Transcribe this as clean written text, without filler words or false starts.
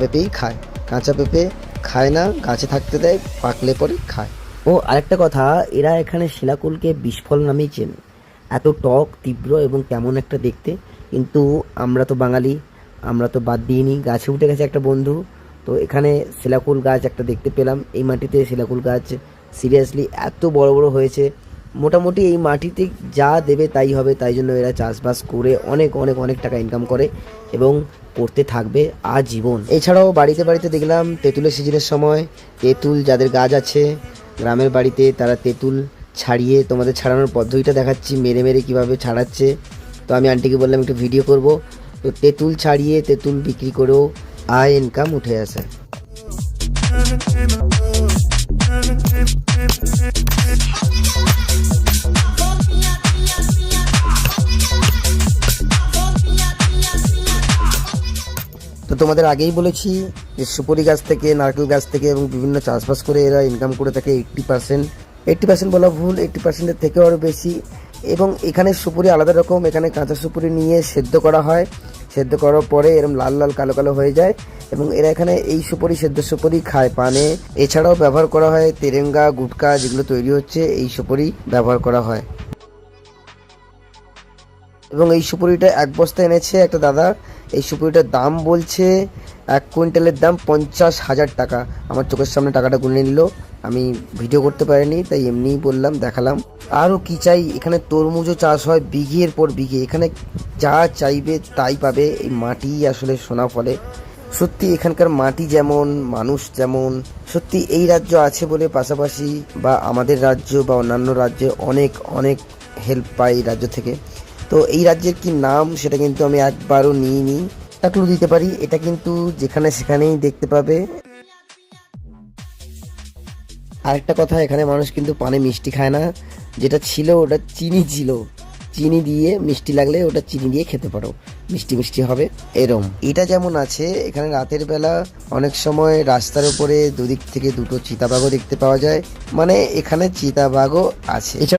পেঁপেই খায়, কাঁচা পেঁপে খায় না, গাছে থাকতে দেয়, পাকলে পরে খায়। ও আরেকটা কথা, এরা এখানে শিলাকুলকে বিষফল নামেই চেনে। এত টক, তীব্র এবং কেমন একটা দেখতে। কিন্তু আমরা তো বাঙালি, আমরা তো বাদ দিইনি, গাছে উঠে গেছে একটা বন্ধু। তো এখানে শিলাকুল গাছ একটা দেখতে পেলাম। এই মাটিতে শিলাকুল গাছ সিরিয়াসলি এত বড় বড় হয়েছে। মোটামুটি এই মাটিতে যা দেবে তাই হবে, তাই জন্য এরা চাষবাস করে অনেক অনেক অনেক টাকা ইনকাম করে এবং করতে থাকবে আজীবন। এছাড়াও বাড়িতে বাড়িতে দেখলাম তেঁতুলের সিজনের সময় তেঁতুল যাদের গাছ আছে গ্রামের বাড়িতে, তারা তেঁতুল ছাড়িয়ে, তোমাদের ছাড়ানোর পদ্ধতিটা দেখাচ্ছি মেরে মেরে কীভাবে ছাড়াচ্ছে। তো আমি আন্টিকে বললাম একটু ভিডিও করব। তো তেঁতুল ছাড়িয়ে তেঁতুল বিক্রি করেও আয় ইনকাম উঠে আসে। তো তোমাদের আগেই বলেছি যে সুপারি গাছ থেকে, নারকেল গাছ থেকে এবং বিভিন্ন চাষবাস করে এরা ইনকাম করে থাকে 80% বলা ভুল, 80%-এর থেকেও আরও বেশি। এবং এখানে সুপুরি আলাদা রকম, এখানে কাঁচা সুপুরি নিয়ে সেদ্ধ করা হয়, সেদ্ধ করার পরে এরকম লাল লাল কালো কালো হয়ে যায় এবং এরা এখানে এই সুপুরি, সেদ্ধ সুপুরি খায় পানে। এছাড়াও ব্যবহার করা হয় তেরেঙ্গা, গুটকা যেগুলো তৈরি হচ্ছে, এই সুপুরি ব্যবহার করা হয়। এবং এই সুপুরিটা এক বস্তা এনেছে একটা দাদা। এই সুপুরিটার দাম বলছে 1 কুইন্টালের দাম 50,000 টাকা। আমার চোখের সামনে টাকাটা গুনে নিল, আমি ভিডিও করতে পারিনি, তাই এমনিই বললাম, দেখালাম। আরও কি চাই, এখানে তরমুজও চাষ হয় বিঘের পর বিঘে, এখানে যা চাইবে তাই পাবে। এই মাটি আসলে সোনা ফলে। সত্যি এখানকার মাটি যেমন, মানুষ যেমন, সত্যি এই রাজ্য আছে বলে পাশাপাশি বা আমাদের রাজ্য বা অন্যান্য রাজ্যে অনেক অনেক হেল্প পাই এই রাজ্য থেকে। তো এই রাজ্যের কি নাম সেটা কিন্তু আমি একবারও নিইনি, একটু দিতে পারি, এটা কিন্তু যেখানে সেখানেই দেখতে পাবে। আরেকটা কথা, এখানে মানুষ কিন্তু পানে মিষ্টি খায় না, যেটা ছিল ওটা চিনি ছিল, চিনি দিয়ে মিষ্টি লাগলে ওটা চিনি দিয়ে খেতে পারো, মিষ্টি মিষ্টি হবে এরম। এটা যেমন আছে, এখানে রাতের বেলা অনেক সময় রাস্তার উপরে দুদিক থেকে দুটো চিতাবাঘও দেখতে পাওয়া যায়, মানে এখানে চিতাবাঘও আছে।